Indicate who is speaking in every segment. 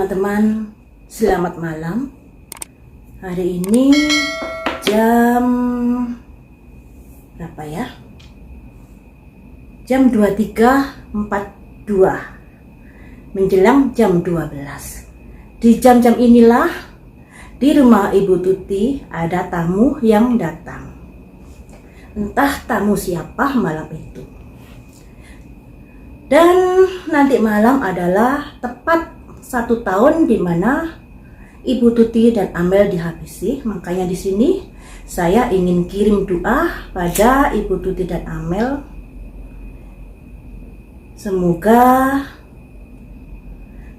Speaker 1: teman-teman, selamat malam. Hari ini jam berapa ya? Jam 23.42 menjelang jam 12. Di jam-jam inilah di rumah Ibu Tuti ada tamu yang datang. Entah tamu siapa malam itu. Dan nanti malam adalah tepat 1 tahun di mana Ibu Tuti dan Amel dihabisi. Makanya di sini saya ingin kirim doa pada Ibu Tuti dan Amel. Semoga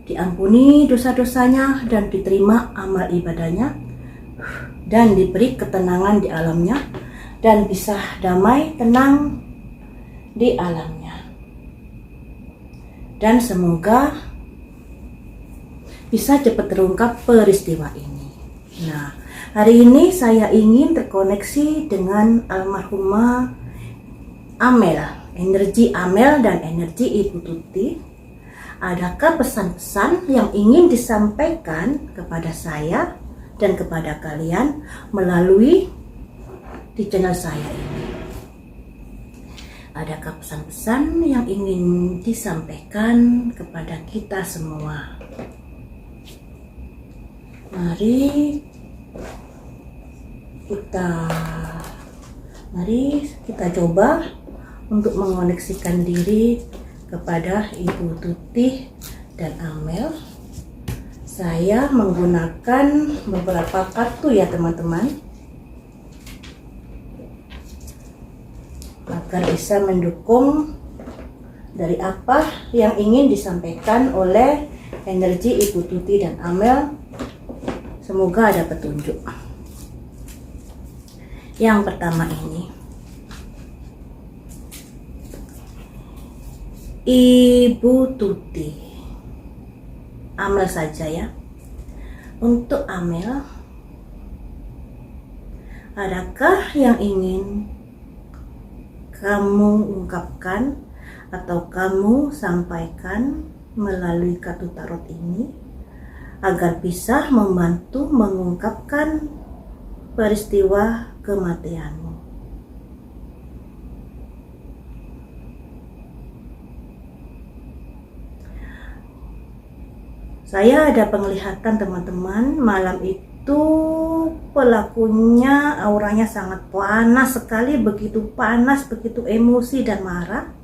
Speaker 1: diampuni dosa-dosanya dan diterima amal ibadahnya dan diberi ketenangan di alamnya dan bisa damai tenang di alamnya. Dan semoga bisa cepat terungkap peristiwa ini. Nah, hari ini saya ingin terkoneksi dengan almarhumah Amel, energi Amel dan energi Ibu Tuti. Adakah pesan-pesan yang ingin disampaikan kepada saya dan kepada kalian melalui di channel saya ini? Adakah pesan-pesan yang ingin disampaikan kepada kita semua? Mari kita coba untuk mengoneksikan diri kepada Ibu Tuti dan Amel. Saya menggunakan beberapa kartu ya teman-teman, agar bisa mendukung dari apa yang ingin disampaikan oleh energi Ibu Tuti dan Amel. Semoga ada petunjuk. Yang pertama ini, Ibu Tuti, Amel saja ya. Untuk Amel, adakah yang ingin kamu ungkapkan atau kamu sampaikan melalui kartu tarot ini agar bisa membantu mengungkapkan peristiwa kematianmu? Saya ada penglihatan teman-teman, malam itu pelakunya auranya sangat panas sekali, begitu panas, begitu emosi dan marah.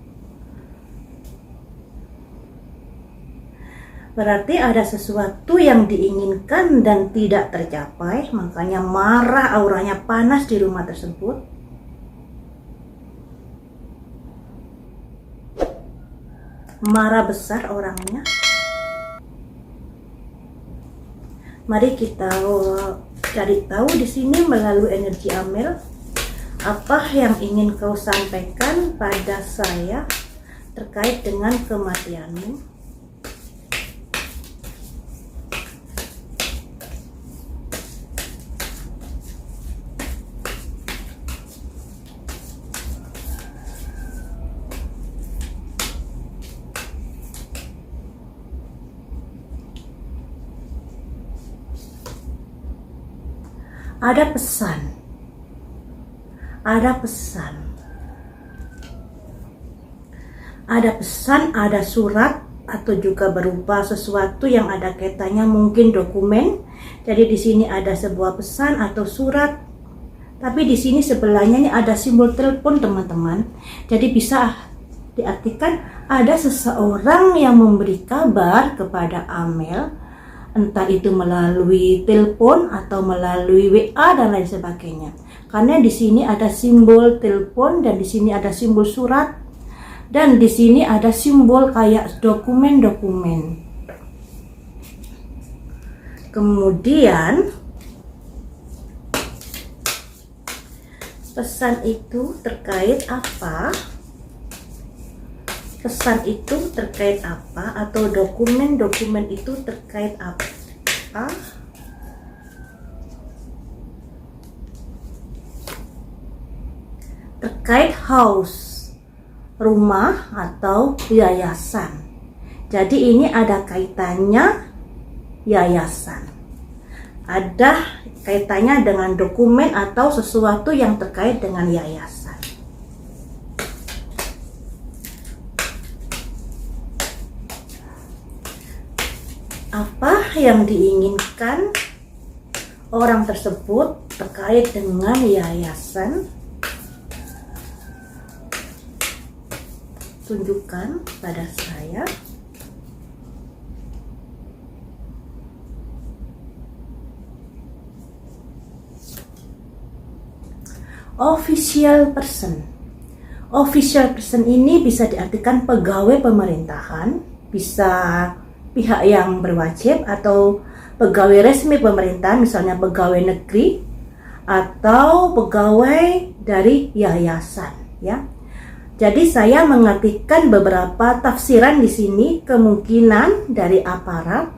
Speaker 1: Berarti ada sesuatu yang diinginkan dan tidak tercapai, makanya marah, auranya panas di rumah tersebut. Marah besar orangnya. Mari kita cari tahu di sini melalui energi Amel, apa yang ingin kau sampaikan pada saya terkait dengan kematianmu. Ada pesan, ada surat atau juga berupa sesuatu yang ada kaitannya, mungkin dokumen. Jadi di sini ada sebuah pesan atau surat, tapi di sini sebelahnya ini ada simbol telepon teman-teman. Jadi bisa diartikan ada seseorang yang memberi kabar kepada Amel, entah itu melalui telepon atau melalui WA dan lain sebagainya. Karena di sini ada simbol telepon dan di sini ada simbol surat dan di sini ada simbol kayak dokumen-dokumen. Kemudian pesan itu terkait apa? Pesan itu terkait apa atau dokumen-dokumen itu terkait apa? Terkait house, rumah atau yayasan. Jadi ini ada kaitannya yayasan. Ada kaitannya dengan dokumen atau sesuatu yang terkait dengan yayasan. Apa yang diinginkan orang tersebut terkait dengan yayasan? Tunjukkan pada saya. Official person. Official person ini bisa diartikan pegawai pemerintahan, bisa pihak yang berwajib atau pegawai resmi pemerintah, misalnya pegawai negeri atau pegawai dari yayasan, ya. Jadi saya mengartikan beberapa tafsiran di sini, kemungkinan dari aparat,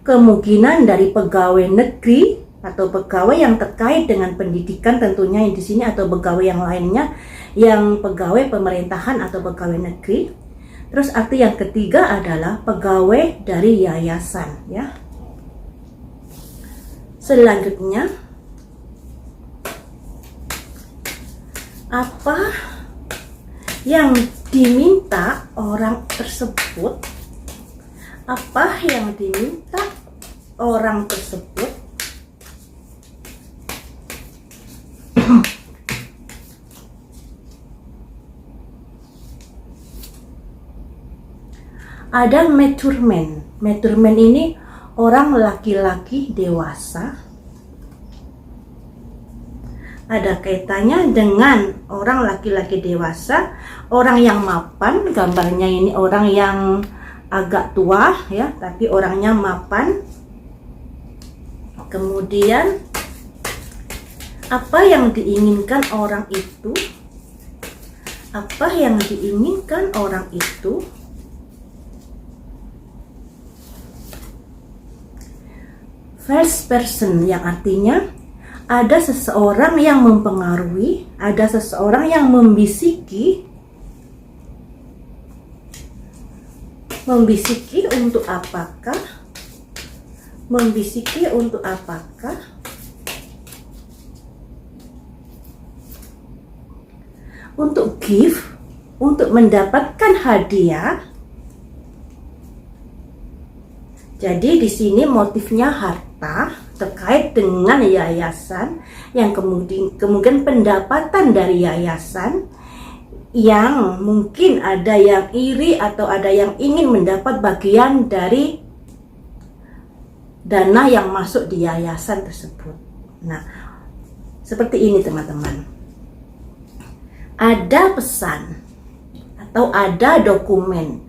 Speaker 1: kemungkinan dari pegawai negeri atau pegawai yang terkait dengan pendidikan tentunya di sini, atau pegawai yang lainnya yang pegawai pemerintahan atau pegawai negeri. Terus arti yang ketiga adalah pegawai dari yayasan, ya. Selanjutnya, apa yang diminta orang tersebut? Apa yang diminta orang tersebut? Ada mature man. Mature man ini orang laki-laki dewasa. Ada kaitannya dengan orang laki-laki dewasa, orang yang mapan. Gambarnya ini orang yang agak tua, ya, tapi orangnya mapan. Kemudian apa yang diinginkan orang itu? Apa yang diinginkan orang itu? First person, yang artinya ada seseorang yang mempengaruhi, ada seseorang yang membisiki. Membisiki untuk apakah? Membisiki untuk apakah? Untuk give, untuk mendapatkan hadiah. Jadi di sini motifnya harta terkait dengan yayasan, yang kemudian pendapatan dari yayasan, yang mungkin ada yang iri atau ada yang ingin mendapat bagian dari dana yang masuk di yayasan tersebut. Nah, seperti ini teman-teman. Ada pesan atau ada dokumen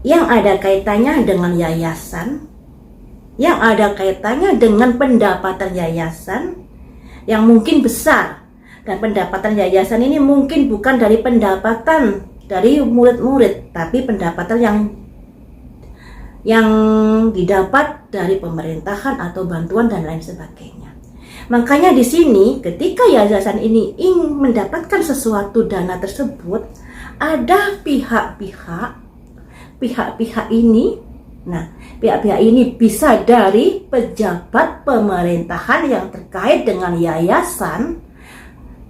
Speaker 1: yang ada kaitannya dengan yayasan, yang ada kaitannya dengan pendapatan yayasan yang mungkin besar. Dan pendapatan yayasan ini mungkin bukan dari pendapatan dari murid-murid, tapi pendapatan yang didapat dari pemerintahan atau bantuan dan lain sebagainya. Makanya di sini ketika yayasan ini ingin mendapatkan sesuatu dana tersebut, ada pihak-pihak ini. Nah, pihak-pihak ini bisa dari pejabat pemerintahan yang terkait dengan yayasan,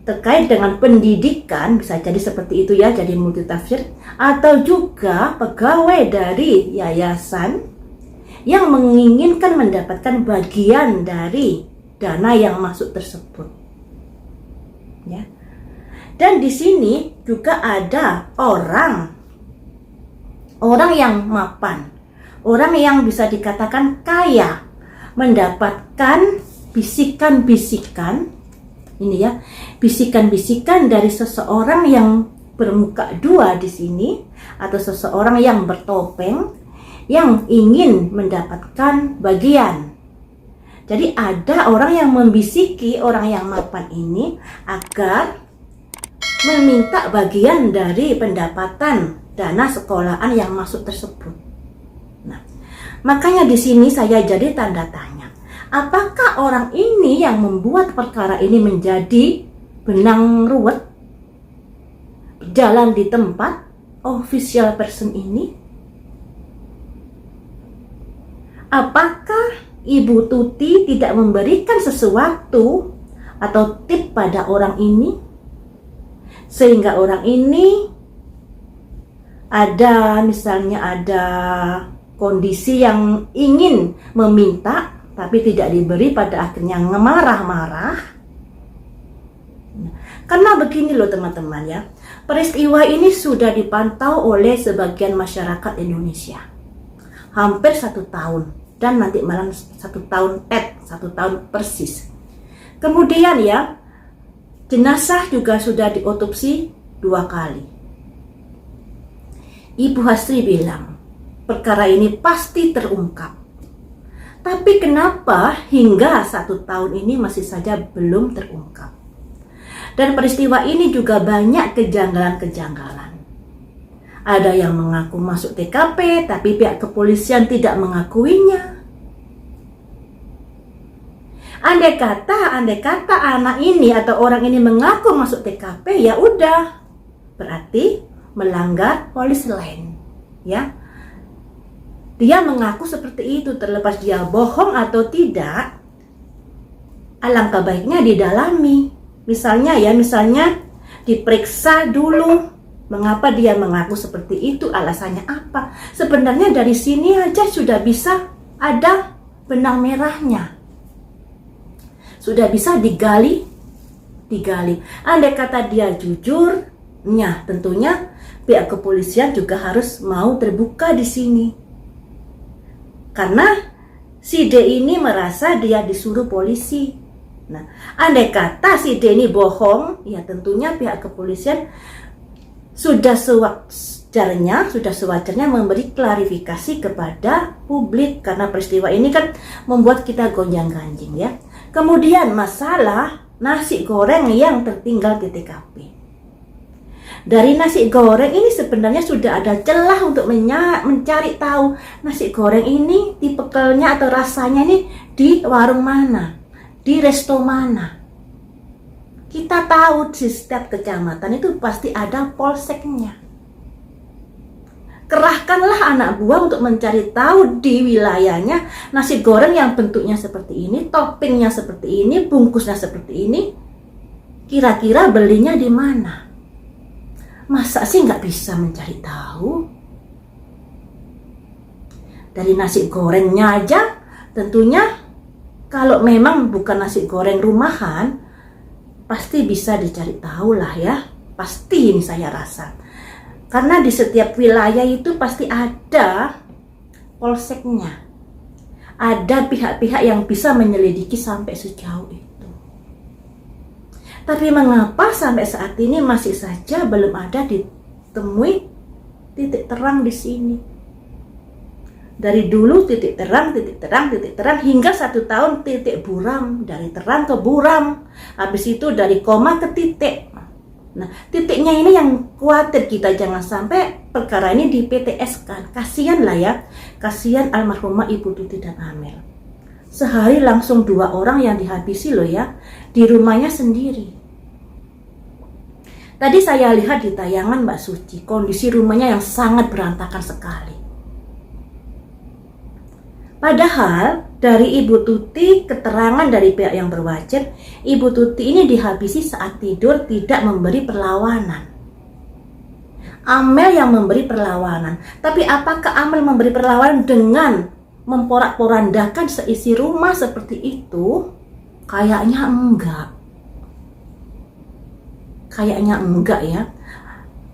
Speaker 1: terkait dengan pendidikan, bisa jadi seperti itu ya, jadi multitafsir, atau juga pegawai dari yayasan yang menginginkan mendapatkan bagian dari dana yang masuk tersebut. Ya. Dan di sini juga ada orang yang mapan, orang yang bisa dikatakan kaya, mendapatkan bisikan-bisikan, ini ya, bisikan-bisikan dari seseorang yang bermuka dua di sini, atau seseorang yang bertopeng yang ingin mendapatkan bagian. Jadi ada orang yang membisiki orang yang mapan ini agar meminta bagian dari pendapatan dana sekolahan yang masuk tersebut. Nah, makanya di sini saya jadi tanda tanya. Apakah orang ini yang membuat perkara ini menjadi benang ruwet, jalan di tempat official person ini? Apakah Ibu Tuti tidak memberikan sesuatu atau tip pada orang ini, sehingga orang ini misalnya ada kondisi yang ingin meminta tapi tidak diberi, pada akhirnya marah-marah? Karena begini loh teman-teman ya, peristiwa ini sudah dipantau oleh sebagian masyarakat Indonesia hampir 1 tahun, dan nanti malam 1 tahun 1 tahun persis. Kemudian ya, jenazah juga sudah diotopsi 2 kali. Ibu Hasri bilang perkara ini pasti terungkap. Tapi kenapa hingga 1 tahun ini masih saja belum terungkap? Dan peristiwa ini juga banyak kejanggalan-kejanggalan. Ada yang mengaku masuk TKP, tapi pihak kepolisian tidak mengakuinya. Andai kata anak ini atau orang ini mengaku masuk TKP, ya udah, berarti melanggar polis lain, ya. Dia mengaku seperti itu, terlepas dia bohong atau tidak, alangkah baiknya didalami. Misalnya diperiksa dulu mengapa dia mengaku seperti itu, alasannya apa. Sebenarnya dari sini aja sudah bisa ada benang merahnya, sudah bisa digali. Andai kata dia jujur, tentunya pihak kepolisian juga harus mau terbuka di sini. Karena si D ini merasa dia disuruh polisi. Nah, andai kata si D ini bohong, ya tentunya pihak kepolisian sudah sewajarnya memberi klarifikasi kepada publik, karena peristiwa ini kan membuat kita gonjang-ganjing ya. Kemudian masalah nasi goreng yang tertinggal di TKP. Dari nasi goreng ini sebenarnya sudah ada celah untuk mencari tahu nasi goreng ini tipikalnya atau rasanya ini di warung mana, di resto mana. Kita tahu di setiap kecamatan itu pasti ada polseknya. Kerahkanlah anak buah untuk mencari tahu di wilayahnya nasi goreng yang bentuknya seperti ini, toppingnya seperti ini, bungkusnya seperti ini. Kira-kira belinya di mana? Masa sih nggak bisa mencari tahu? Dari nasi gorengnya aja, tentunya kalau memang bukan nasi goreng rumahan, pasti bisa dicari tahu lah ya. Pasti ini saya rasa. Karena di setiap wilayah itu pasti ada polseknya. Ada pihak-pihak yang bisa menyelidiki sampai sejauh itu. Tapi mengapa sampai saat ini masih saja belum ada ditemui titik terang di sini? Dari dulu titik terang hingga 1 tahun titik buram, dari terang ke buram. Habis itu dari koma ke titik. Nah, titiknya ini yang khawatir kita, jangan sampai perkara ini di PTS kan. Kasihan lah ya, kasihan almarhumah Ibu Tuti dan Amel. Sehari langsung 2 orang yang dihabisi loh ya, di rumahnya sendiri. Tadi saya lihat di tayangan Mbak Suci, kondisi rumahnya yang sangat berantakan sekali. Padahal dari Ibu Tuti, keterangan dari pihak yang berwajib, Ibu Tuti ini dihabisi saat tidur, tidak memberi perlawanan. Amel yang memberi perlawanan. Tapi apakah Amel memberi perlawanan dengan memporak-porandakan seisi rumah seperti itu? Kayaknya enggak. Kayaknya enggak ya.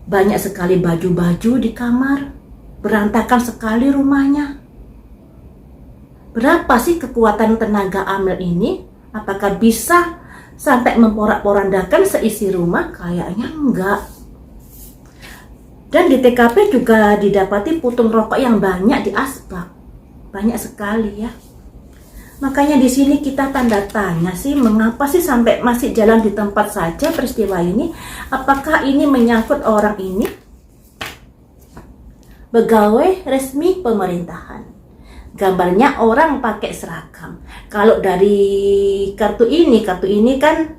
Speaker 1: Banyak sekali baju-baju di kamar, berantakan sekali rumahnya. Berapa sih kekuatan tenaga Amel ini? Apakah bisa sampai memporak-porandakan seisi rumah? Kayaknya enggak. Dan di TKP juga didapati putung rokok yang banyak di asbak. Banyak sekali ya. Makanya di sini kita tanda tanya sih, mengapa sih sampai masih jalan di tempat saja peristiwa ini? Apakah ini menyangkut orang ini pegawai resmi pemerintahan? Gambarnya orang pakai seragam. Kalau dari kartu ini kan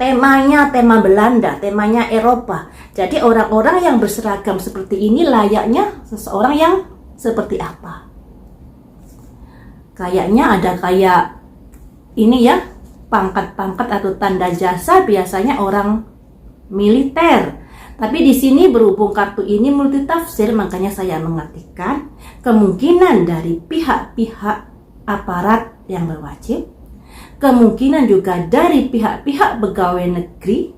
Speaker 1: temanya tema Belanda, temanya Eropa. Jadi orang-orang yang berseragam seperti ini layaknya seseorang yang seperti apa? kayaknya ada kayak ini ya, pangkat-pangkat atau tanda jasa biasanya orang militer. Tapi di sini berhubung kartu ini multitafsir, makanya saya mengartikan kemungkinan dari pihak-pihak aparat yang berwajib, kemungkinan juga dari pihak-pihak pegawai negeri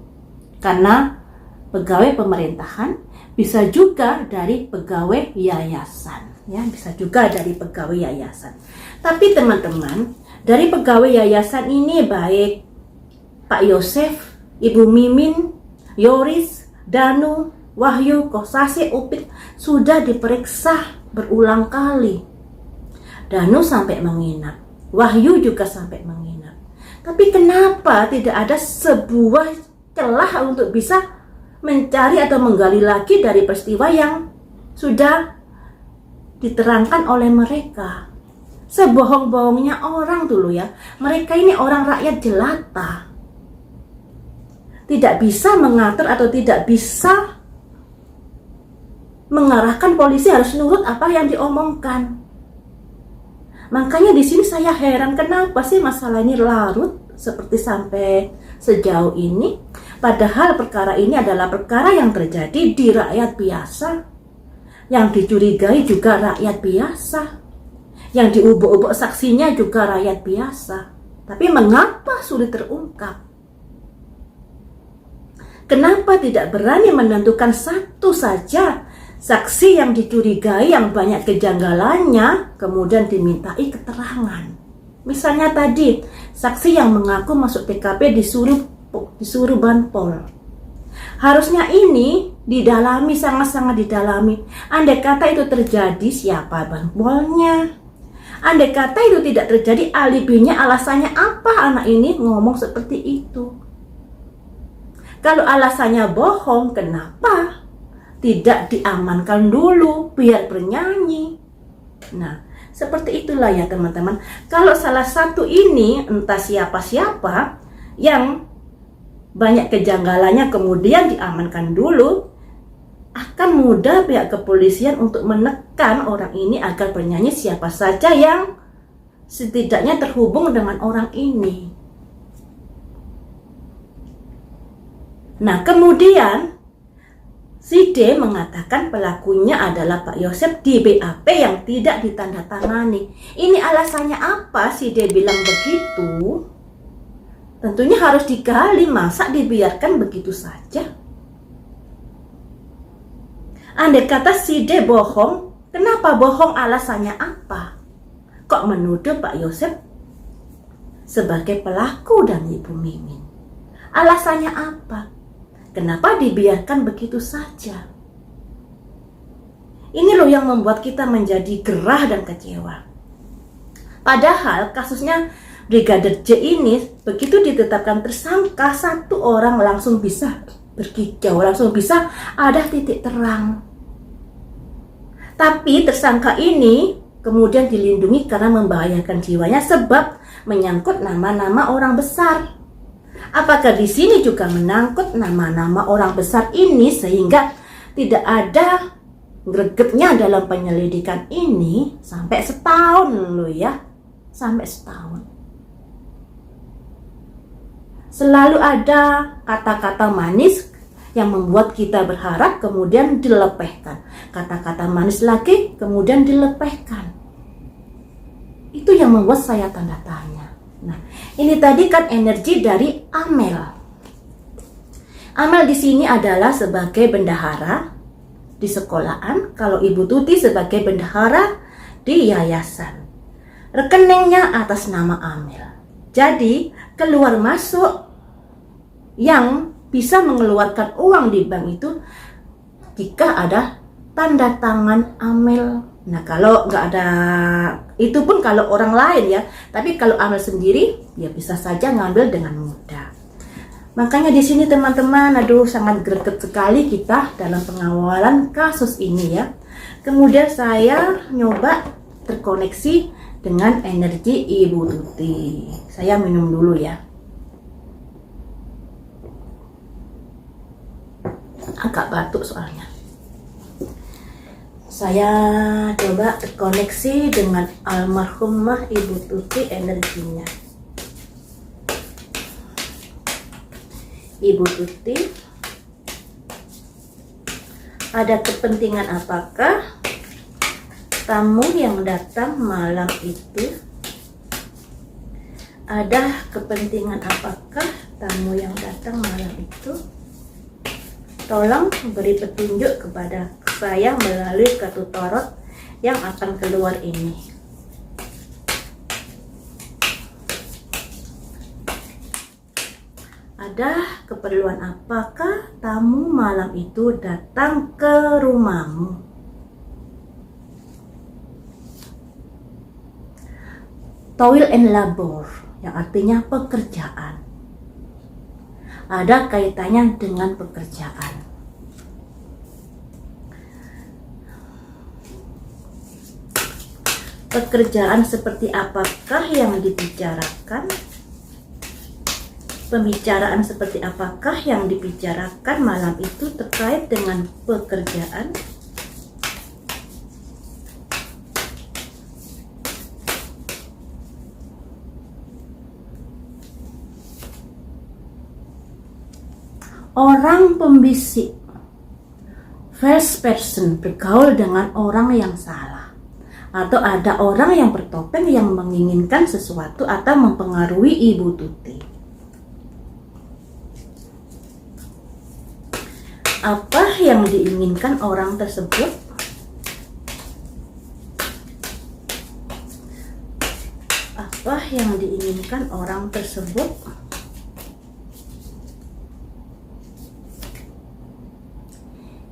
Speaker 1: karena pegawai pemerintahan, bisa juga dari pegawai yayasan, ya, bisa juga dari pegawai yayasan. Tapi teman-teman, dari pegawai yayasan ini baik Pak Yosef, Ibu Mimin, Yoris, Danu, Wahyu, Kosasi, Upik sudah diperiksa berulang kali. Danu sampai menginap, Wahyu juga sampai menginap. Tapi kenapa tidak ada sebuah celah untuk bisa mencari atau menggali lagi dari peristiwa yang sudah diterangkan oleh mereka? Sebohong-bohongnya orang dulu ya. Mereka ini orang rakyat jelata, tidak bisa mengatur atau tidak bisa mengarahkan polisi harus nurut apa yang diomongkan. Makanya di sini saya heran kenapa sih masalah ini larut seperti sampai sejauh ini. Padahal perkara ini adalah perkara yang terjadi di rakyat biasa, yang dicurigai juga rakyat biasa, yang diubuk-ubuk saksinya juga rakyat biasa. Tapi mengapa sulit terungkap? Kenapa tidak berani menentukan satu saja saksi yang dicurigai yang banyak kejanggalannya kemudian dimintai keterangan? Misalnya tadi saksi yang mengaku masuk TKP disuruh banpol. Harusnya ini didalami, sangat-sangat didalami. Andai kata itu terjadi, siapa banpolnya? Andai kata itu tidak terjadi, alibinya, alasannya apa anak ini ngomong seperti itu? Kalau alasannya bohong, kenapa tidak diamankan dulu biar bernyanyi? Nah, seperti itulah ya teman-teman. Kalau salah satu ini entah siapa-siapa yang banyak kejanggalannya kemudian diamankan dulu, akan mudah pihak kepolisian untuk menekan orang ini agar bernyanyi siapa saja yang setidaknya terhubung dengan orang ini. Nah, kemudian si D mengatakan pelakunya adalah Pak Yosef di BAP yang tidak ditandatangani. Ini alasannya apa si D bilang begitu? Tentunya harus digali, masa dibiarkan begitu saja? Andai kata si D bohong, kenapa bohong, alasannya apa? Kok menuduh Pak Yosef sebagai pelaku dan Ibu Mimin? Alasannya apa? Kenapa dibiarkan begitu saja? Ini loh yang membuat kita menjadi gerah dan kecewa. Padahal kasusnya Brigadir J ini begitu ditetapkan tersangka, satu orang langsung bisa berkicau, langsung bisa ada titik terang. Tapi tersangka ini kemudian dilindungi karena membahayakan jiwanya sebab menyangkut nama-nama orang besar. Apakah di sini juga menangkut nama-nama orang besar ini sehingga tidak ada gregetnya dalam penyelidikan ini sampai setahun loh ya, sampai setahun. Selalu ada kata-kata manis yang membuat kita berharap kemudian dilepehkan. Kata-kata manis lagi kemudian dilepehkan. Itu yang membuat saya tanda tanya. Nah, ini tadi kan energi dari Amel. Amel di sini adalah sebagai bendahara di sekolahan, kalau Ibu Tuti sebagai bendahara di yayasan. Rekeningnya atas nama Amel. Jadi, keluar masuk yang bisa mengeluarkan uang di bank itu jika ada tanda tangan Amel. Nah, kalau nggak ada, itu pun kalau orang lain ya, tapi kalau Amel sendiri ya bisa saja ngambil dengan mudah. Makanya di sini teman-teman, aduh sangat greget sekali kita dalam pengawalan kasus ini ya. Kemudian saya nyoba terkoneksi dengan energi Ibu Tuti. Saya minum dulu ya. Agak batuk soalnya. Saya coba koneksi dengan almarhumah Ibu Tuti energinya. Ibu Tuti, ada kepentingan apakah tamu yang datang malam itu? Ada kepentingan apakah tamu yang datang malam itu? Tolong beri petunjuk kepada saya melalui kartu tarot yang akan keluar ini. Ada keperluan apakah tamu malam itu datang ke rumahmu? Toil and labor, yang artinya pekerjaan. Ada kaitannya dengan pekerjaan. Pekerjaan seperti apakah yang dibicarakan? Pembicaraan seperti apakah yang dibicarakan malam itu terkait dengan pekerjaan? Orang pembisik, first person, bergaul dengan orang yang salah, atau ada orang yang bertopeng yang menginginkan sesuatu atau mempengaruhi Ibu Tuti. Apa yang diinginkan orang tersebut? Apa yang diinginkan orang tersebut?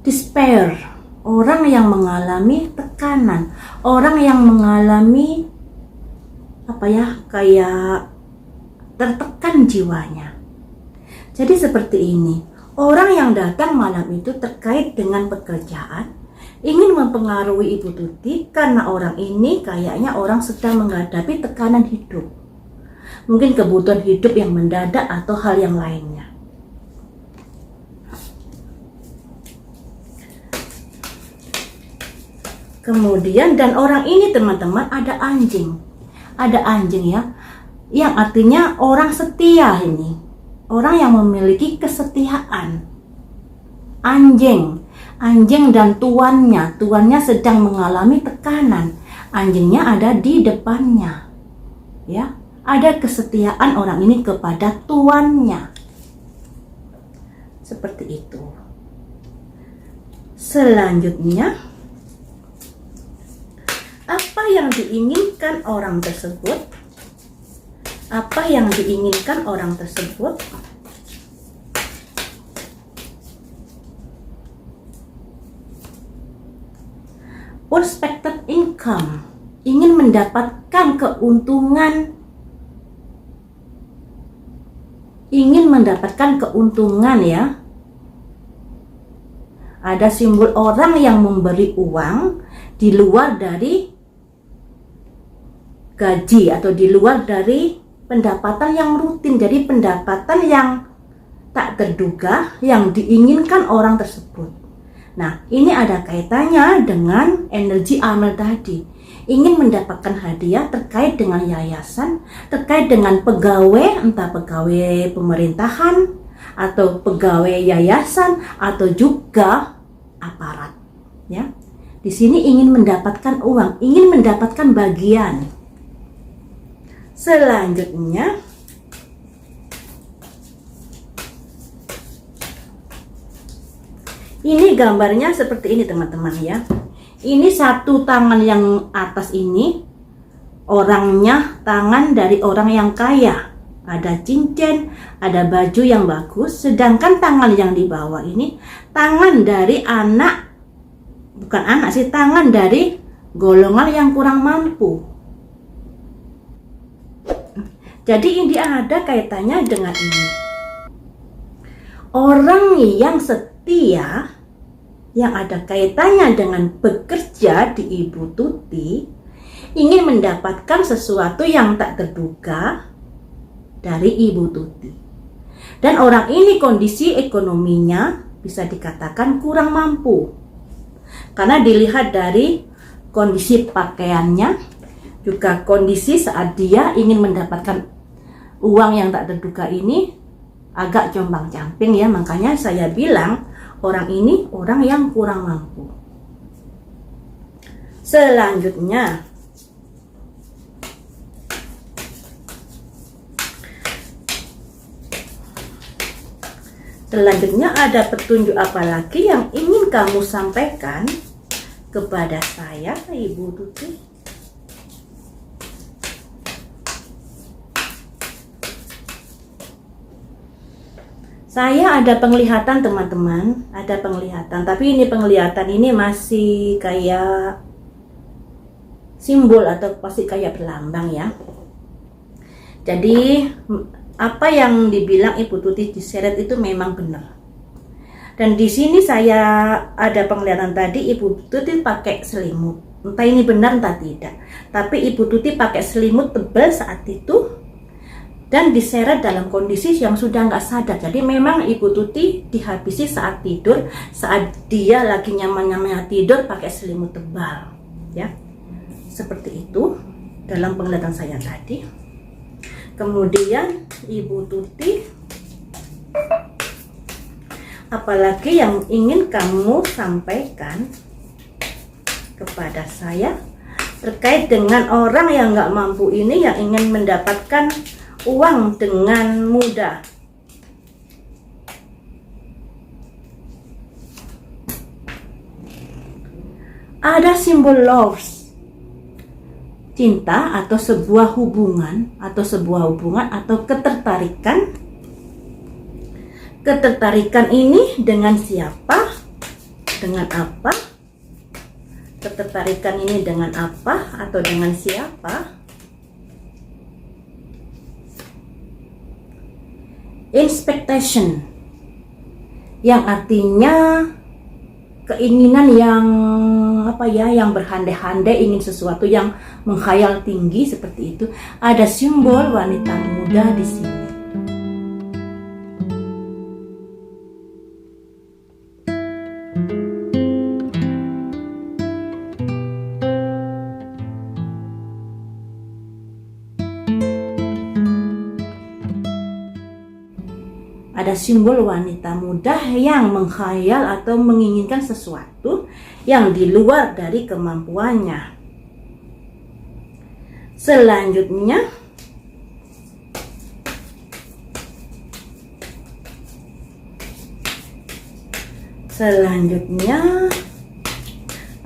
Speaker 1: Despair, orang yang mengalami tekanan, orang yang mengalami kayak tertekan jiwanya. Jadi seperti ini, orang yang datang malam itu terkait dengan pekerjaan, ingin mempengaruhi Ibu Tuti karena orang ini kayaknya orang sedang menghadapi tekanan hidup. Mungkin kebutuhan hidup yang mendadak atau hal yang lainnya. Kemudian dan orang ini teman-teman ada anjing ya, yang artinya orang setia ini, orang yang memiliki kesetiaan. Anjing dan tuannya sedang mengalami tekanan. Anjingnya ada di depannya, ya, ada kesetiaan orang ini kepada tuannya, seperti itu. Selanjutnya, apa yang diinginkan orang tersebut? Apa yang diinginkan orang tersebut? Prospected income, ingin mendapatkan keuntungan. Ingin mendapatkan keuntungan ya. Ada simbol orang yang memberi uang di luar dari gaji atau di luar dari pendapatan yang rutin. Jadi pendapatan yang tak terduga yang diinginkan orang tersebut. Nah, ini ada kaitannya dengan energi Amel tadi. Ingin mendapatkan hadiah terkait dengan yayasan, terkait dengan pegawai, entah pegawai pemerintahan atau pegawai yayasan atau juga aparat, ya. Di sini ingin mendapatkan uang, ingin mendapatkan bagian. Selanjutnya, ini gambarnya seperti ini teman-teman ya. Ini satu tangan yang atas ini orangnya, tangan dari orang yang kaya. Ada cincin, ada baju yang bagus. Sedangkan tangan yang di bawah ini tangan dari tangan dari golongan yang kurang mampu. Jadi ini ada kaitannya dengan ini. Orang yang setia, yang ada kaitannya dengan bekerja di Ibu Tuti, ingin mendapatkan sesuatu yang tak terduga dari Ibu Tuti. Dan orang ini kondisi ekonominya bisa dikatakan kurang mampu. Karena dilihat dari kondisi pakaiannya, juga kondisi saat dia ingin mendapatkan uang yang tak terduga ini agak compang-camping ya. Makanya saya bilang orang ini orang yang kurang mampu. Selanjutnya, ada petunjuk apa lagi yang ingin kamu sampaikan kepada saya, Ibu Tuti? Saya ada penglihatan teman-teman, ada penglihatan, tapi ini penglihatan ini masih kayak simbol atau pasti kayak berlambang ya. Jadi apa yang dibilang Ibu Tuti diseret itu memang benar. Dan di sini saya ada penglihatan tadi Ibu Tuti pakai selimut. Entah ini benar entah tidak. Tapi Ibu Tuti pakai selimut tebal saat itu dan diseret dalam kondisi yang sudah nggak sadar. Jadi memang Ibu Tuti dihabisi saat tidur, saat dia lagi nyaman-nyamannya tidur pakai selimut tebal, ya. Seperti itu dalam penglihatan saya tadi. Kemudian Ibu Tuti, apalagi yang ingin kamu sampaikan kepada saya terkait dengan orang yang nggak mampu ini, yang ingin mendapatkan uang dengan mudah? Ada simbol love, cinta atau sebuah hubungan atau ketertarikan. Ketertarikan ini dengan siapa? Dengan apa? Ketertarikan ini dengan apa atau dengan siapa? Expectation, yang artinya keinginan yang yang berhandai-handai, ingin sesuatu yang menghayal tinggi seperti itu. Ada simbol wanita muda di sini. Ada simbol wanita muda yang menghayal atau menginginkan sesuatu yang di luar dari kemampuannya. Selanjutnya,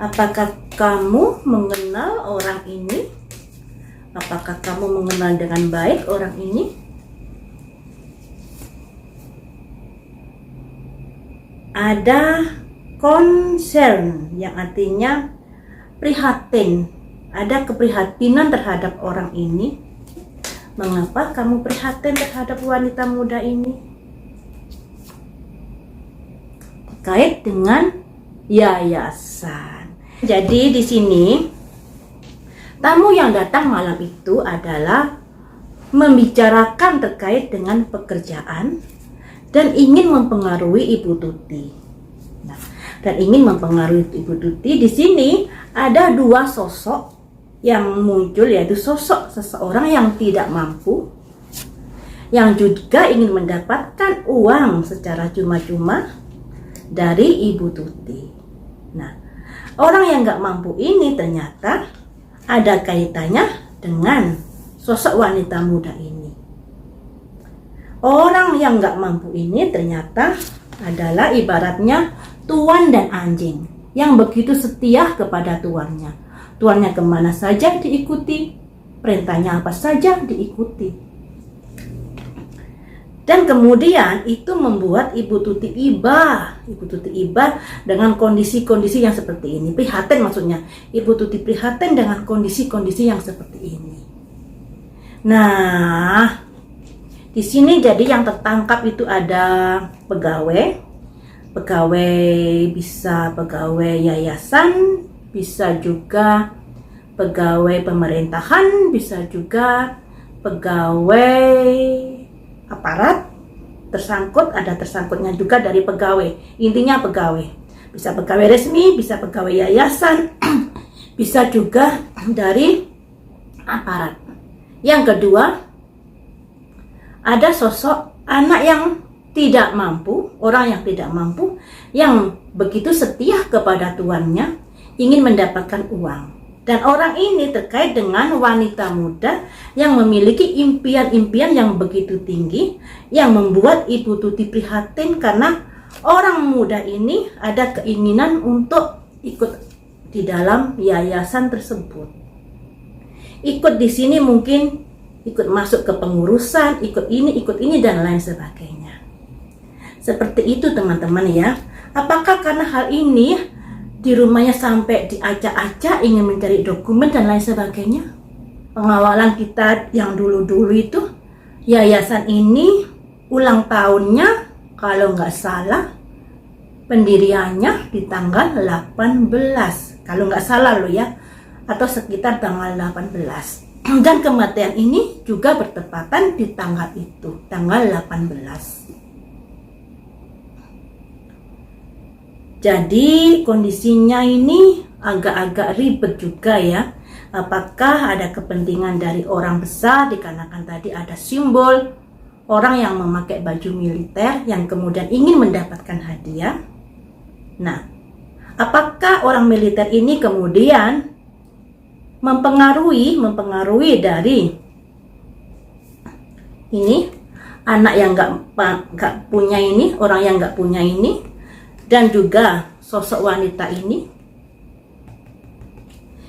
Speaker 1: apakah kamu mengenal orang ini? Apakah kamu mengenal dengan baik orang ini? Ada concern, yang artinya prihatin. Ada keprihatinan terhadap orang ini. Mengapa kamu prihatin terhadap wanita muda ini? Terkait dengan yayasan. Jadi di sini tamu yang datang malam itu adalah membicarakan terkait dengan pekerjaan dan ingin mempengaruhi Ibu Tuti. Nah, dan ingin mempengaruhi Ibu Tuti, di sini ada dua sosok yang muncul, yaitu sosok seseorang yang tidak mampu, yang juga ingin mendapatkan uang secara cuma-cuma dari Ibu Tuti. Nah, orang yang nggak mampu ini ternyata ada kaitannya dengan sosok wanita muda ini. Orang yang nggak mampu ini ternyata adalah ibaratnya tuan dan anjing yang begitu setia kepada tuannya. Tuannya kemana saja diikuti, perintahnya apa saja diikuti. Dan kemudian itu membuat Ibu Tuti iba dengan kondisi-kondisi yang seperti ini. Prihatin maksudnya, Ibu Tuti prihatin dengan kondisi-kondisi yang seperti ini. Nah, di sini jadi yang tertangkap itu ada pegawai bisa pegawai yayasan, bisa juga pegawai pemerintahan, bisa juga pegawai aparat. Ada tersangkutnya juga dari pegawai. Intinya pegawai. Bisa pegawai resmi, bisa pegawai yayasan, bisa juga dari aparat. Yang kedua, ada sosok anak yang tidak mampu, orang yang tidak mampu, yang begitu setia kepada tuannya, ingin mendapatkan uang. Dan orang ini terkait dengan wanita muda yang memiliki impian-impian yang begitu tinggi, yang membuat Ibu Tuti prihatin karena orang muda ini ada keinginan untuk ikut di dalam yayasan tersebut. Ikut di sini mungkin ikut masuk ke pengurusan, ikut ini dan lain sebagainya. Seperti itu teman-teman ya. Apakah karena hal ini di rumahnya sampai diacak-acak ingin mencari dokumen dan lain sebagainya? Pengawalan kita yang dulu-dulu itu, yayasan ini ulang tahunnya kalau nggak salah pendiriannya di tanggal 18, kalau nggak salah loh ya, atau sekitar tanggal 18. Dan kematian ini juga bertepatan di tanggal itu, tanggal 18. Jadi kondisinya ini agak-agak ribet juga ya. Apakah ada kepentingan dari orang besar, dikarenakan tadi ada simbol orang yang memakai baju militer yang kemudian ingin mendapatkan hadiah. Nah, apakah orang militer ini kemudian mempengaruhi dari ini anak yang nggak punya ini, orang yang nggak punya ini, dan juga sosok wanita ini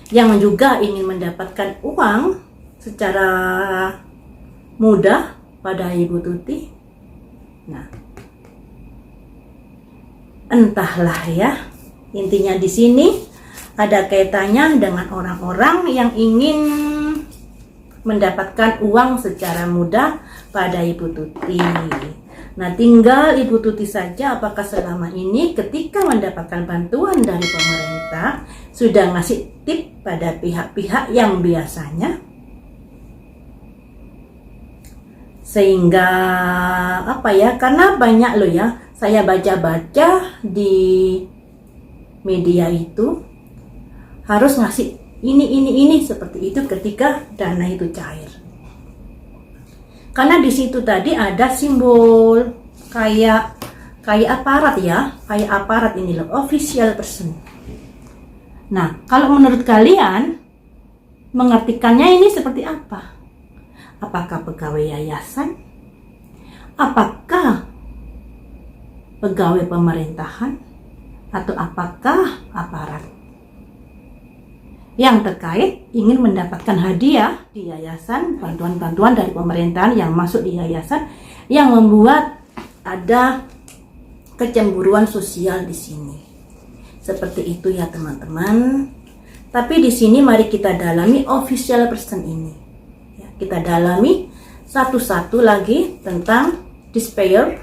Speaker 1: yang juga ingin mendapatkan uang secara mudah pada Ibu Tuti. Nah, entahlah ya. Intinya di sini ada kaitannya dengan orang-orang yang ingin mendapatkan uang secara mudah pada Ibu Tuti. Nah, tinggal Ibu Tuti saja apakah selama ini ketika mendapatkan bantuan dari pemerintah sudah ngasih tip pada pihak-pihak yang biasanya, sehingga apa ya, karena banyak loh ya, saya baca-baca di media itu harus ngasih ini seperti itu ketika dana itu cair. Karena di situ tadi ada simbol kayak aparat ya, kayak aparat ini loh, official person. Nah, kalau menurut kalian mengartikannya ini seperti apa? Apakah pegawai yayasan? Apakah pegawai pemerintahan? Atau apakah aparat yang terkait ingin mendapatkan hadiah di yayasan, bantuan-bantuan dari pemerintahan yang masuk di yayasan, yang membuat ada kecemburuan sosial di sini. Seperti itu ya teman-teman. Tapi di sini mari kita dalami official person ini. Ya, kita dalami satu-satu lagi tentang despair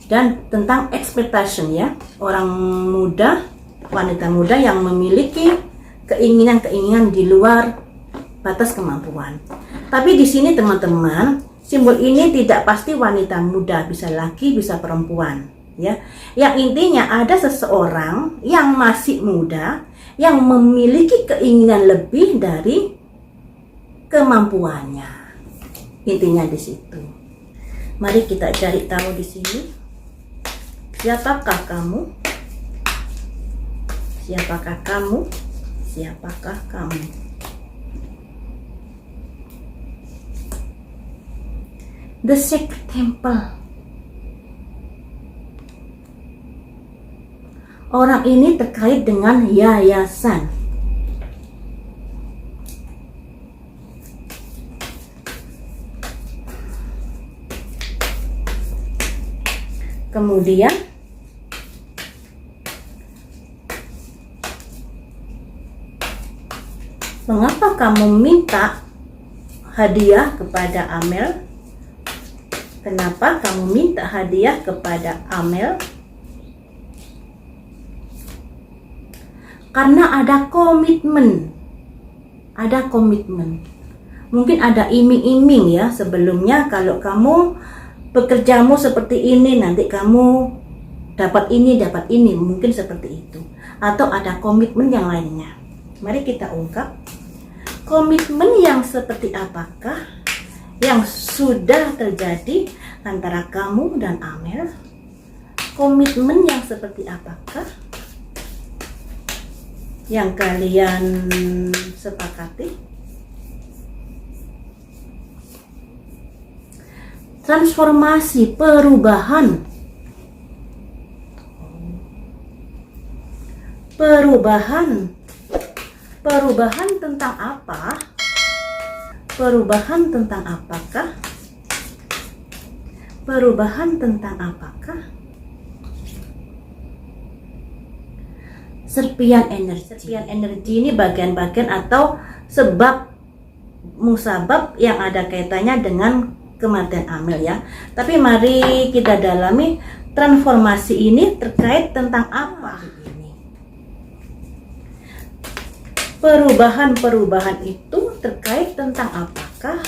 Speaker 1: dan tentang expectation ya. Orang muda, wanita muda yang memiliki keinginan-keinginan di luar batas kemampuan. Tapi di sini teman-teman, simbol ini tidak pasti wanita muda, bisa laki, bisa perempuan, ya. Yang intinya ada seseorang yang masih muda yang memiliki keinginan lebih dari kemampuannya. Intinya di situ. Mari kita cari tahu di sini. Siapakah kamu? Siapakah kamu? Siapakah kamu? The Sacred Temple. Orang ini terkait dengan yayasan. Kemudian mengapa kamu minta hadiah kepada Amel? Kenapa kamu minta hadiah kepada Amel? Karena ada komitmen. Ada komitmen. Mungkin ada iming-iming ya sebelumnya, kalau kamu bekerjamu seperti ini nanti kamu dapat ini, mungkin seperti itu. Atau ada komitmen yang lainnya. Mari kita ungkap. Komitmen yang seperti apakah yang sudah terjadi antara kamu dan Amel? Komitmen yang seperti apakah yang kalian sepakati? Transformasi, perubahan tentang apa? Perubahan tentang apakah? Perubahan tentang apakah? Serpian energi ini bagian-bagian atau sebab musabab yang ada kaitannya dengan kematian Amel ya. Tapi mari kita dalami transformasi ini terkait tentang apa? Perubahan-perubahan itu terkait tentang apakah?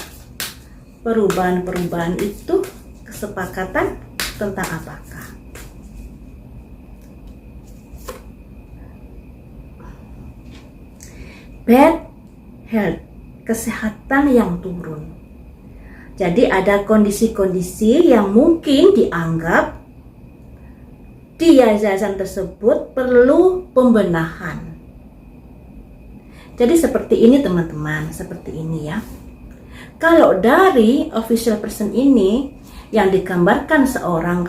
Speaker 1: Perubahan-perubahan itu kesepakatan tentang apakah? Bad health, kesehatan yang turun. Jadi ada kondisi-kondisi yang mungkin dianggap di yayasan tersebut perlu pembenahan. Jadi seperti ini teman-teman, seperti ini ya. Kalau dari official person ini yang digambarkan seorang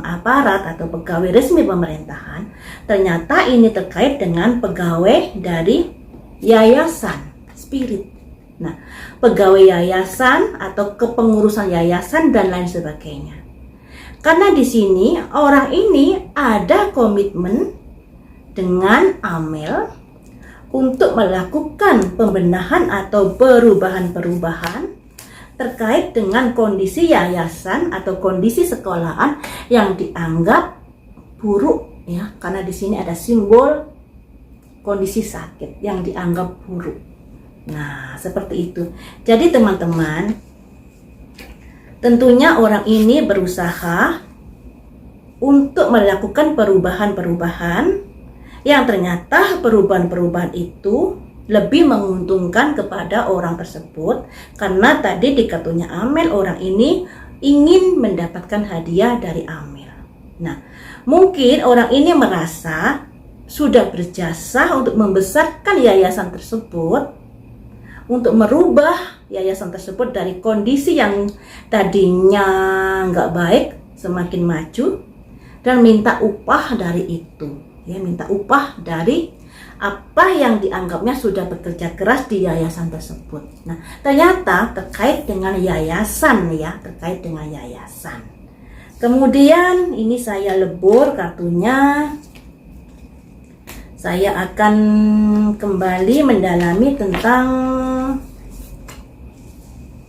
Speaker 1: aparat atau pegawai resmi pemerintahan, ternyata ini terkait dengan pegawai dari yayasan spirit. Nah, pegawai yayasan atau kepengurusan yayasan dan lain sebagainya. Karena di sini orang ini ada komitmen dengan Amel untuk melakukan pembenahan atau perubahan-perubahan terkait dengan kondisi yayasan atau kondisi sekolahan yang dianggap buruk ya, karena di sini ada simbol kondisi sakit yang dianggap buruk. Nah, seperti itu. Jadi teman-teman, tentunya orang ini berusaha untuk melakukan perubahan-perubahan yang ternyata perubahan-perubahan itu lebih menguntungkan kepada orang tersebut, karena tadi di kartunya Amel orang ini ingin mendapatkan hadiah dari Amel. Nah, mungkin orang ini merasa sudah berjasa untuk membesarkan yayasan tersebut, untuk merubah yayasan tersebut dari kondisi yang tadinya nggak baik semakin maju, dan minta upah dari itu. Ya, minta upah dari apa yang dianggapnya sudah bekerja keras di yayasan tersebut. Nah, ternyata terkait dengan yayasan ya, terkait dengan yayasan. Kemudian ini saya lebur kartunya. Saya akan kembali mendalami tentang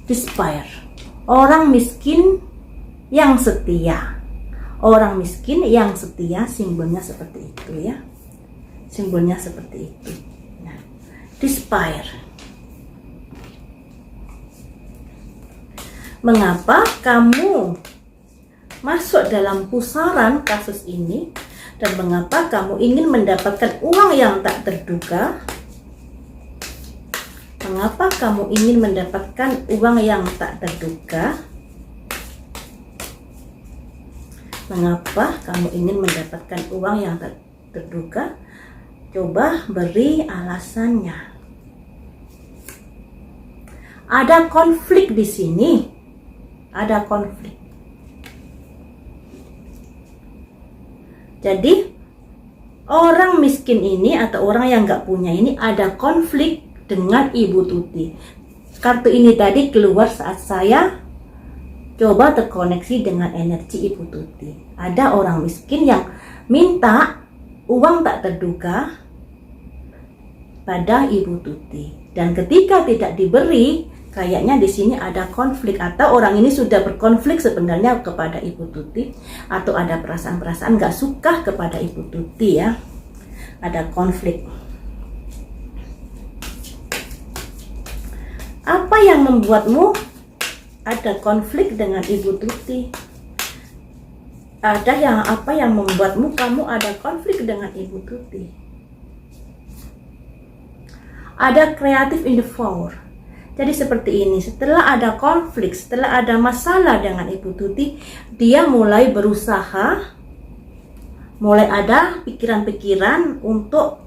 Speaker 1: despair. Orang miskin yang setia. Orang miskin yang setia, simbolnya seperti itu ya. Simbolnya seperti itu. Nah, despair. Mengapa kamu masuk dalam pusaran kasus ini, dan mengapa kamu ingin mendapatkan uang yang tak terduga? Mengapa kamu ingin mendapatkan uang yang tak terduga? Mengapa kamu ingin mendapatkan uang yang tak terduga? Coba beri alasannya. Ada konflik di sini. Ada konflik. Jadi orang miskin ini atau orang yang nggak punya ini ada konflik dengan Ibu Tuti. Kartu ini tadi keluar saat saya coba terkoneksi dengan energi Ibu Tuti. Ada orang miskin yang minta uang tak terduga pada Ibu Tuti, dan ketika tidak diberi, kayaknya di sini ada konflik, atau orang ini sudah berkonflik sebenarnya kepada Ibu Tuti, atau ada perasaan-perasaan gak suka kepada Ibu Tuti ya. Ada konflik. Apa yang membuatmu ada konflik dengan Ibu Tuti? ada yang apa yang membuatmu kamu ada konflik dengan Ibu Tuti. Ada creative in the four. Jadi seperti ini, setelah ada konflik, setelah ada masalah dengan Ibu Tuti, dia mulai berusaha, mulai ada pikiran-pikiran untuk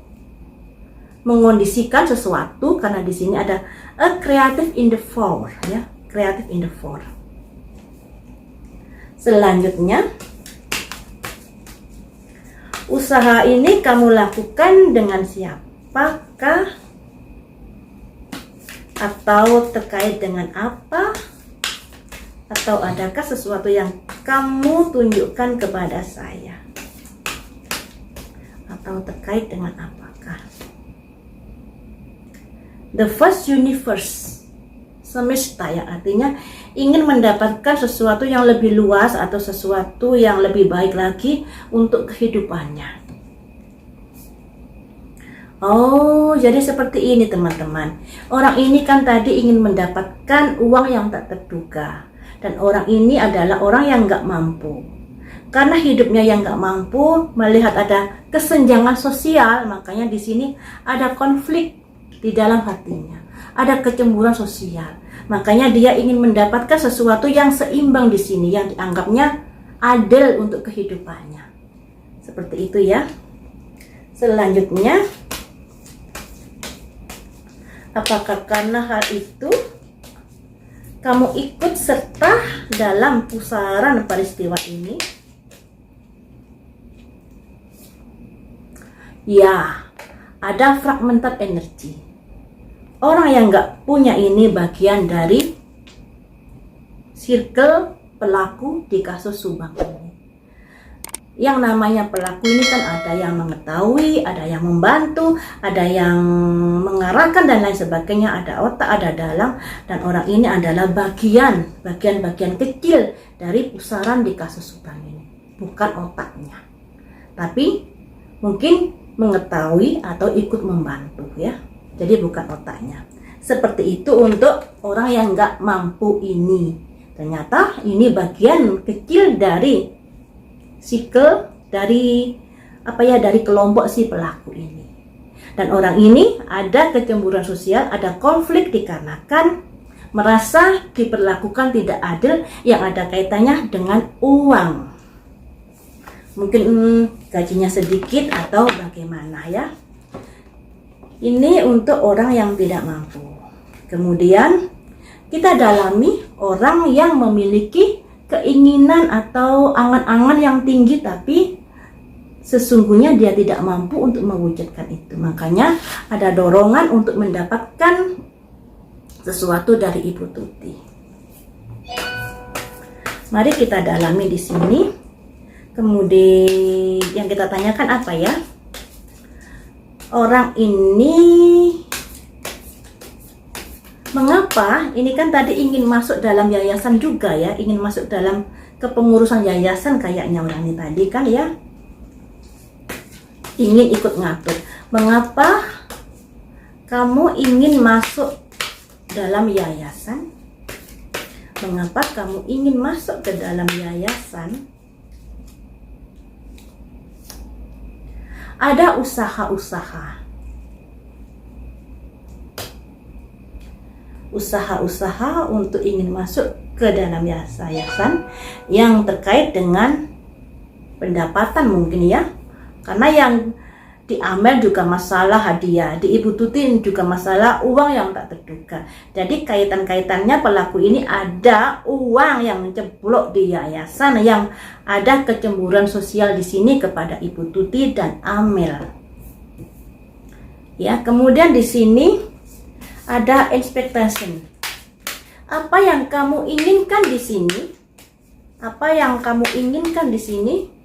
Speaker 1: mengondisikan sesuatu, karena di sini ada a creative in the four, ya, creative in the four. Selanjutnya, usaha ini kamu lakukan dengan siapakah? Atau terkait dengan apa? Atau adakah sesuatu yang kamu tunjukkan kepada saya? Atau terkait dengan apakah? The first universe, semesta, yang artinya ingin mendapatkan sesuatu yang lebih luas atau sesuatu yang lebih baik lagi untuk kehidupannya. Oh, jadi seperti ini teman-teman. Orang ini kan tadi ingin mendapatkan uang yang tak terduga. Dan orang ini adalah orang yang gak mampu. Karena hidupnya yang gak mampu, melihat ada kesenjangan sosial, makanya di sini ada konflik di dalam hatinya. Ada kecemburuan sosial. Makanya dia ingin mendapatkan sesuatu yang seimbang di sini, yang dianggapnya adil untuk kehidupannya. Seperti itu ya. Selanjutnya, apakah karena hal itu kamu ikut serta dalam pusaran peristiwa ini? Ya, ada fragmented energy. Orang yang nggak punya ini bagian dari circle pelaku di kasus Subang ini. Yang namanya pelaku ini kan ada yang mengetahui, ada yang membantu, ada yang mengarahkan dan lain sebagainya, ada otak, ada dalang, dan orang ini adalah bagian kecil dari pusaran di kasus Subang ini, bukan otaknya. Tapi mungkin mengetahui atau ikut membantu ya. Jadi bukan otaknya. Seperti itu untuk orang yang nggak mampu ini. Ternyata ini bagian kecil dari sikel dari dari kelompok si pelaku ini. Dan orang ini ada kecemburuan sosial, ada konflik dikarenakan merasa diperlakukan tidak adil yang ada kaitannya dengan uang. Mungkin gajinya sedikit atau bagaimana ya. Ini untuk orang yang tidak mampu. Kemudian kita dalami orang yang memiliki keinginan atau angan-angan yang tinggi tapi sesungguhnya dia tidak mampu untuk mewujudkan itu. Makanya ada dorongan untuk mendapatkan sesuatu dari Ibu Tuti. Mari kita dalami di sini. Kemudian yang kita tanyakan apa ya? Orang ini mengapa? Ini kan tadi ingin masuk dalam yayasan juga ya, ingin masuk dalam kepengurusan yayasan kayaknya orang ini tadi kan ya, ingin ikut ngatur. Mengapa kamu ingin masuk dalam yayasan? Mengapa kamu ingin masuk ke dalam yayasan? Ada usaha-usaha untuk ingin masuk ke dalam yayasan yang terkait dengan pendapatan mungkin ya, karena yang diambil juga masalah hadiah, di Ibu Tuti juga masalah uang yang tak terduga. Jadi kaitan-kaitannya pelaku ini ada uang yang menceblok di yayasan, yang ada kecemburuan sosial di sini kepada Ibu Tuti dan Amel. Ya, kemudian di sini ada expectation. Apa yang kamu inginkan di sini? Apa yang kamu inginkan di sini?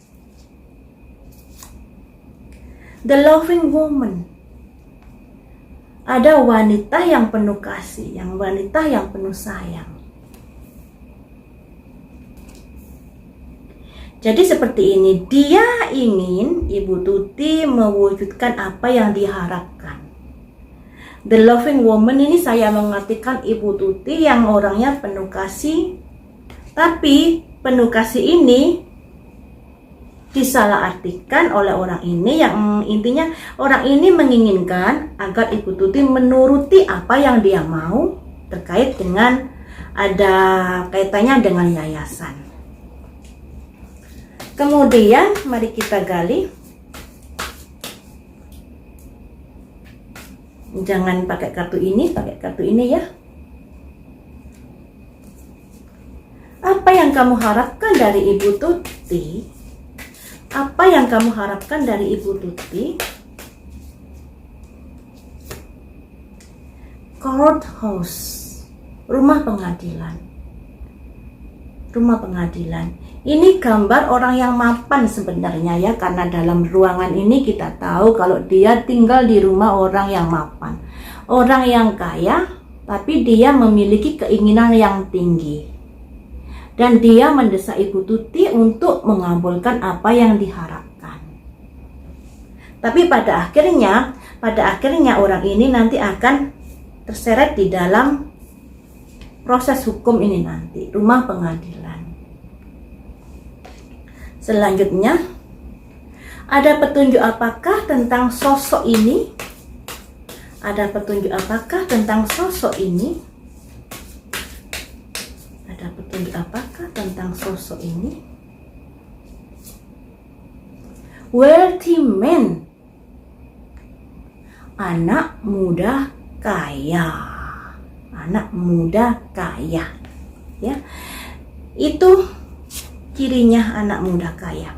Speaker 1: The loving woman. Ada wanita yang penuh kasih, yang wanita yang penuh sayang. Jadi seperti ini, dia ingin Ibu Tuti mewujudkan apa yang diharapkan. The loving woman ini saya mengartikan Ibu Tuti yang orangnya penuh kasih, tapi penuh kasih ini disalahartikan oleh orang ini, yang intinya orang ini menginginkan agar Ibu Tuti menuruti apa yang dia mau terkait dengan ada kaitannya dengan yayasan. Kemudian mari kita gali. Jangan pakai kartu ini ya. Apa yang kamu harapkan dari Ibu Tuti? Apa yang kamu harapkan dari Ibu Tuti? Courthouse, rumah pengadilan. Rumah pengadilan. Ini gambar orang yang mapan sebenarnya ya, karena dalam ruangan ini kita tahu kalau dia tinggal di rumah orang yang mapan. Orang yang kaya, tapi dia memiliki keinginan yang tinggi. Dan dia mendesak Ibu Tuti untuk mengabulkan apa yang diharapkan. Tapi pada akhirnya orang ini nanti akan terseret di dalam proses hukum ini nanti, rumah pengadilan. Selanjutnya, ada petunjuk apakah tentang sosok ini? Ada petunjuk apakah tentang sosok ini? Ada petunjuk apakah tentang sosok ini? Wealthy man, anak muda kaya. Anak muda kaya, ya. Itu cirinya anak muda kaya.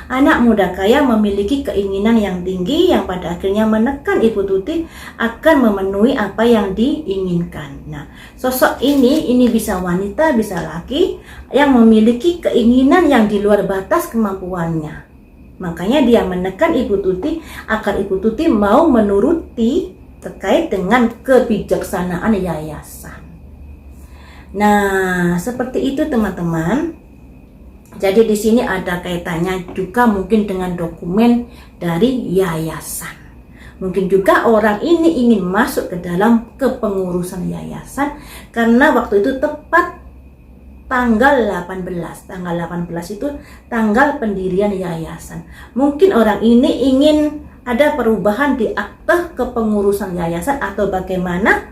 Speaker 1: Anak muda kaya memiliki keinginan yang tinggi yang pada akhirnya menekan Ibu Tuti akan memenuhi apa yang diinginkan. Nah, sosok ini bisa wanita, bisa laki yang memiliki keinginan yang di luar batas kemampuannya. Makanya dia menekan Ibu Tuti agar Ibu Tuti mau menuruti terkait dengan kebijaksanaan yayasan. Nah, seperti itu teman-teman. Jadi di sini ada kaitannya juga mungkin dengan dokumen dari yayasan. Mungkin juga orang ini ingin masuk ke dalam kepengurusan yayasan karena waktu itu tepat tanggal 18. Tanggal 18 itu tanggal pendirian yayasan. Mungkin orang ini ingin ada perubahan di akte kepengurusan yayasan atau bagaimana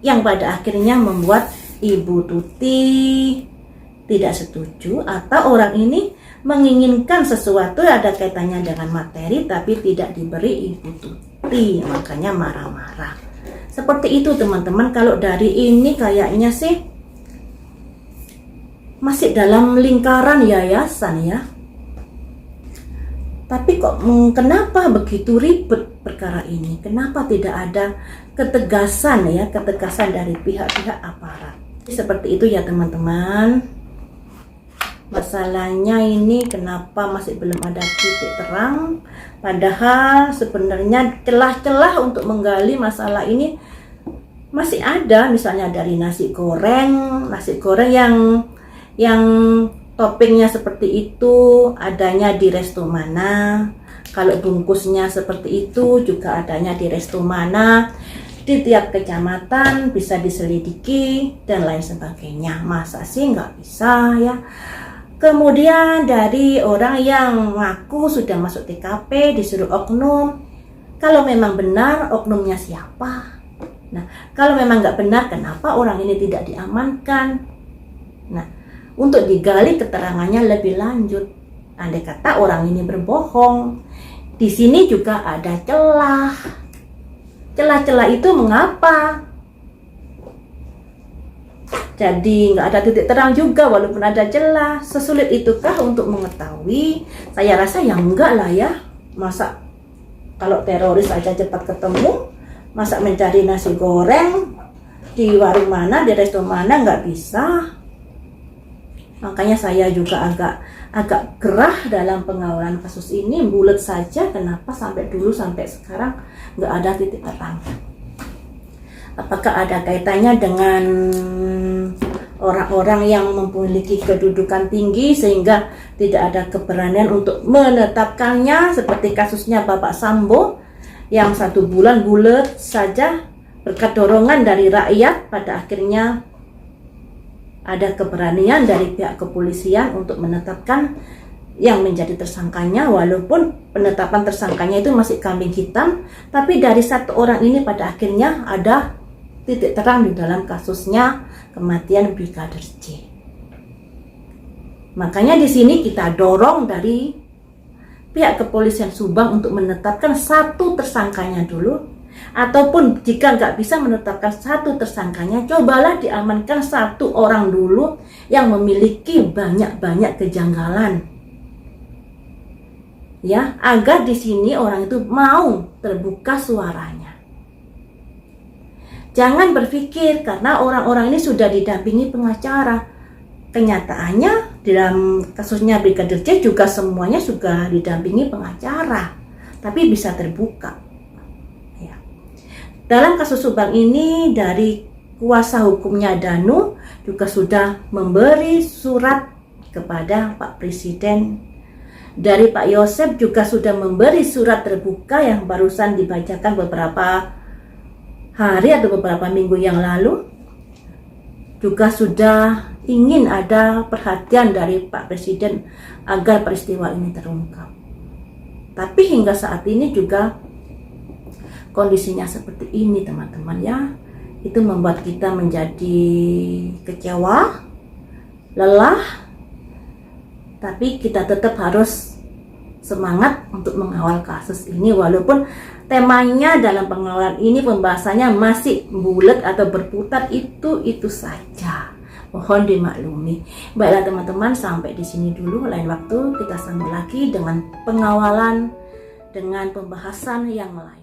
Speaker 1: yang pada akhirnya membuat Ibu Tuti tidak setuju, atau orang ini menginginkan sesuatu ada kaitannya dengan materi tapi tidak diberi Ibu Tuti, makanya marah-marah. Seperti itu teman-teman. Kalau dari ini kayaknya sih masih dalam lingkaran yayasan ya. Tapi kok kenapa begitu ribet perkara ini? Kenapa tidak ada ketegasan dari pihak-pihak aparat? Seperti itu ya teman-teman. Masalahnya ini kenapa masih belum ada titik terang, padahal sebenarnya celah-celah untuk menggali masalah ini masih ada. Misalnya dari nasi goreng yang toppingnya seperti itu adanya di resto mana, kalau bungkusnya seperti itu juga adanya di resto mana, di tiap kecamatan bisa diselidiki dan lain sebagainya. Masa sih nggak bisa ya? Kemudian dari orang yang ngaku sudah masuk TKP disuruh oknum. Kalau memang benar, oknumnya siapa? Nah, kalau memang nggak benar, kenapa orang ini tidak diamankan? Nah, untuk digali keterangannya lebih lanjut. Andai kata orang ini berbohong, di sini juga ada celah. Celah-celah itu mengapa? Jadi nggak ada titik terang juga walaupun ada celah. Sesulit itukah untuk mengetahui? Saya rasa ya enggak lah ya. Masa kalau teroris aja cepat ketemu, masa mencari nasi goreng di warung mana, di resto mana nggak bisa. Makanya saya juga agak gerah dalam pengawalan kasus ini. Bulat saja, kenapa sampai sekarang nggak ada titik terang? Apakah ada kaitannya dengan orang-orang yang memiliki kedudukan tinggi sehingga tidak ada keberanian untuk menetapkannya, seperti kasusnya Bapak Sambo yang 1 bulan bulat saja berkat dorongan dari rakyat, pada akhirnya ada keberanian dari pihak kepolisian untuk menetapkan yang menjadi tersangkanya, walaupun penetapan tersangkanya itu masih kambing hitam, tapi dari satu orang ini pada akhirnya ada titik terang di dalam kasusnya kematian Brigadir J. Makanya di sini kita dorong dari pihak kepolisian Subang untuk menetapkan satu tersangkanya dulu, ataupun jika nggak bisa menetapkan satu tersangkanya, cobalah diamankan satu orang dulu yang memiliki banyak kejanggalan, ya, agar di sini orang itu mau terbuka suaranya. Jangan berpikir karena orang-orang ini sudah didampingi pengacara. Kenyataannya dalam kasusnya Brigadir J juga semuanya sudah didampingi pengacara, tapi bisa terbuka. Ya. Dalam kasus Subang ini dari kuasa hukumnya Danu juga sudah memberi surat kepada Pak Presiden. Dari Pak Yosep juga sudah memberi surat terbuka yang barusan dibacakan beberapa hari atau beberapa minggu yang lalu. Juga sudah ingin ada perhatian dari Pak Presiden agar peristiwa ini terungkap. Tapi hingga saat ini juga kondisinya seperti ini, teman-teman, ya. Itu membuat kita menjadi kecewa, lelah, tapi kita tetap harus semangat untuk mengawal kasus ini, walaupun temanya dalam pengawalan ini pembahasannya masih bulat atau berputar itu saja. Mohon dimaklumi. Baiklah teman-teman, sampai di sini dulu. Lain waktu kita sambung lagi dengan pengawalan, dengan pembahasan yang lain.